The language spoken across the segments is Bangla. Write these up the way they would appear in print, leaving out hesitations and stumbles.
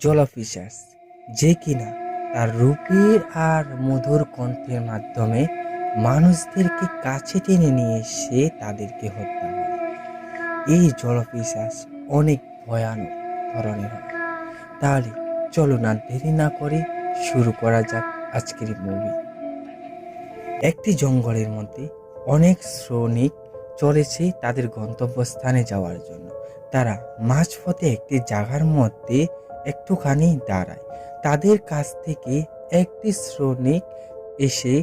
জলপিশাচ, যে কিনা তার রূপের আর মধুর কণ্ঠের মাধ্যমে মানুষদেরকে কাছে টেনে নিয়ে এসে তাদেরকে হত্যা করে। এই জলপিশাচ অনেক ভয়ানক ধরনের হয়। তাহলে চলো না দেরি না করে শুরু করা যাক আজকের মুভি। একটি জঙ্গলের মধ্যে অনেক শ্রমিক চলেছে তাদের গন্তব্যস্থানে যাওয়ার জন্য। তারা মাঝপথে একটি জায়গার মধ্যে একটুখানি দাঁড়ায়। তাদের কাছ থেকে একটি শ্রমিক এসে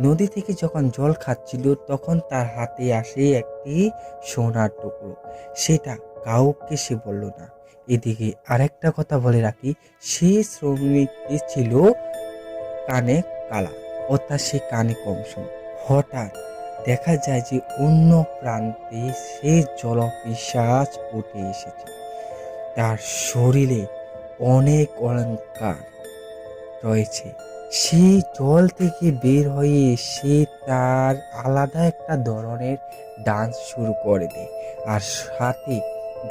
নদী থেকে যখন জল খাচ্ছিল তখন তার হাতে আসে একটি সোনার টুকরো। সেটা কাউকে সে বলল না। এদিকে আরেকটা কথা বলে রাখি, সেই শ্রমিকটি ছিল কানে কালা, অর্থাৎ সে কানে কম শোনে। হঠাৎ দেখা যায় যে অন্য প্রান্তে সে জলপিশাচ উঠে এসেছে। তার শরীরে অনেক অলংকার রয়েছে। সে জল থেকে বের হয়ে সে তার আলাদা একটা ধরনের ডান্স শুরু করে দেয়, আর সাথে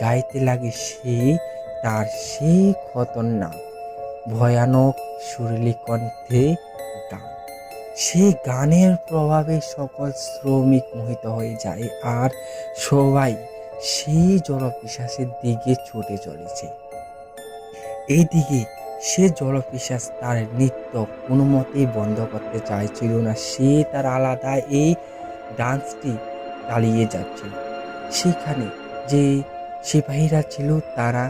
গাইতে লাগে সে তার সেই খতরনাক ভয়ানক সুরেলি কণ্ঠে গান। সেই গানের প্রভাবে সকল শ্রমিক মোহিত হয়ে যায়, আর সবাই সেই জলপিশাচের দিকে ছুটে চলেছে। এইদিকে সে জলপিশাচ তার নৃত্য কোনো মতেই বন্ধ করতে চাইছিল না। সে তার আলাদা এই ডান্সটি চালিয়ে যাচ্ছিল। সেখানে যে সিপাহীরা ছিল তারা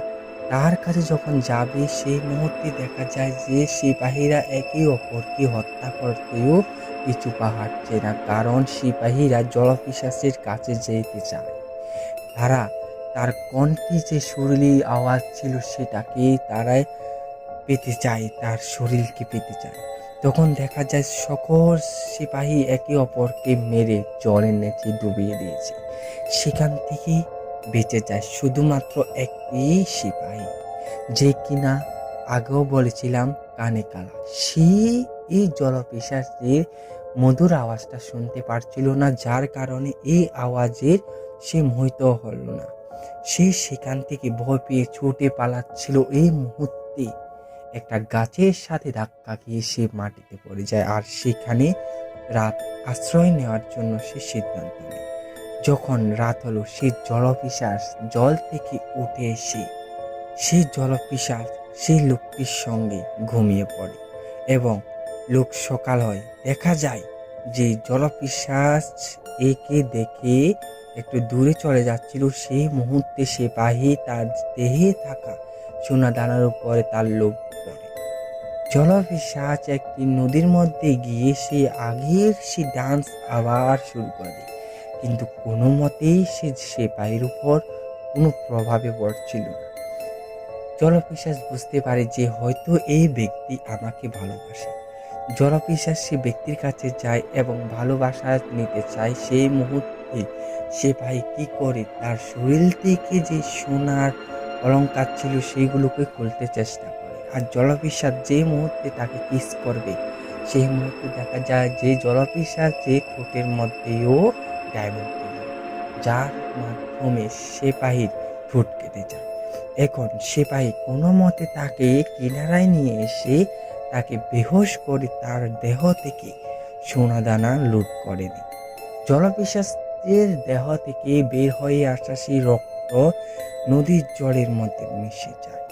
তার কাছে যখন যাবে সেই মুহূর্তে দেখা যায় যে সিপাহীরা একে অপরকে হত্যা করতেও পিছু পা হটছে না, কারণ সিপাহীরা জলপিশাচের কাছে যেতে চায়। তারা তার কণ্ঠে যে সুরেলি আওয়াজ ছিল সেটাকে তারাই পেতে চায়, তার শরীরকে পেতে চায়। তখন দেখা যায় সকল সিপাহী একে অপরকে মেরে জলের নিচে ডুবিয়ে দিয়েছে। সেখান থেকে বেঁচে যায় শুধুমাত্র একটি সিপাহী, যে কিনা আগেও বলেছিলাম কানে কালা। সে এই জলপিশাচের মধুর আওয়াজটা শুনতে পারছিল না, যার কারণে এই আওয়াজের সে মোহিত হল না। সে সেখান থেকে ভয় পেয়ে ছুটে পালাচ্ছিল। এই মুহূর্তে একটা গাছের সাথে ধাক্কা খেয়ে সে মাটিতে পড়ে যায়, আর সেখানে রাত আশ্রয় নেওয়ার জন্য সে সিদ্ধান্ত নেয়। যখন রাত হলো, সে জলপিশাচ জল থেকে উঠে এসে সেই জলপিশাচ সেই লোকটির সঙ্গে ঘুমিয়ে পড়ে, এবং লোক সকাল হয় দেখা যায় যে জলপিশাচ একে দেখে একটু দূরে চলে যাচ্ছিল। সেই মুহূর্তে সিপাহী তার দেহে থাকা সোনা দানার উপরে তার লোভ পড়ে। জলপিশাচ একটি নদীর মধ্যে গিয়ে সে আগের সে ডান্স আবার শুরু করে, কিন্তু কোনো মতেই সে সিপাহীর উপর কোনো প্রভাবে পড়ছিল না। জলপিশাচ বুঝতে পারে যে হয়তো এই ব্যক্তি আমাকে ভালোবাসে। জলপিশাচ সে ব্যক্তির কাছে যায় এবং ভালোবাসা নিতে চায়। সেই মুহূর্তে সিপাহী কি করে তার শরীর থেকে যে সোনার অলংকার ছিল সেইগুলোকে খুলতে চেষ্টা করে, আর জলপিশাচ যে মুহূর্তে তাকে কিস করবে সেই মুহূর্তে দেখা যায় যে জলপিশাচের ঠোঁটের মধ্যেও ডায়মন্ড ছিল, যার মাধ্যমে সিপাহীর ঠোঁট কেটে যায়। এখন সিপাহী কোনো মতে তাকে কিনারায় নিয়ে এসে তাকে বেহোশ করে তার দেহ থেকে সোনাদানা লুট করে নেয়। জলপিশাচের দেহ থেকে বের হয়ে আসা সেই রক্ত নদীর জলের মধ্যে মিশে যায়।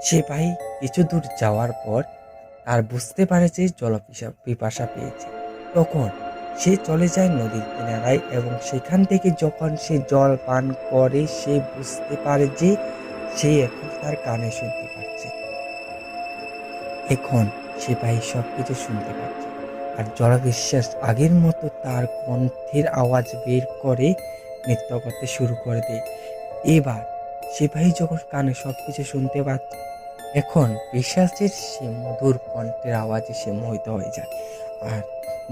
সিপাহী কিছু দূর যাওয়ার পর আর বুঝতে পারে যে পিপাসা পেয়েছে। তখন সে চলে যায় নদীর কিনারায়, এবং সেখান থেকে যখন সে জল পান করে সে বুঝতে পারে যে সে এখন তার কানে শুনতে পাচ্ছে। এখন সিপাহী সবকিছু শুনতে পাচ্ছে, আর জলপিশাচ আগের মতো তার কণ্ঠের আওয়াজ বের করে নৃত্য করতে শুরু করে দেয়। এবার সিপাহী যখন কানে সবকিছু শুনতে পাচ্ছে, এখন পিশাচের সে মধুর কণ্ঠের আওয়াজে সে মোহিত হয়ে যায়, আর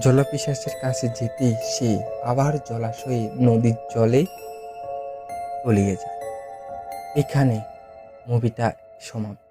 জলপিশাচের কাছে যেতেই সে আবার জলাশয়ে নদীর জলে তলিয়ে যায়। এখানে মুভিটা সমাপ্ত।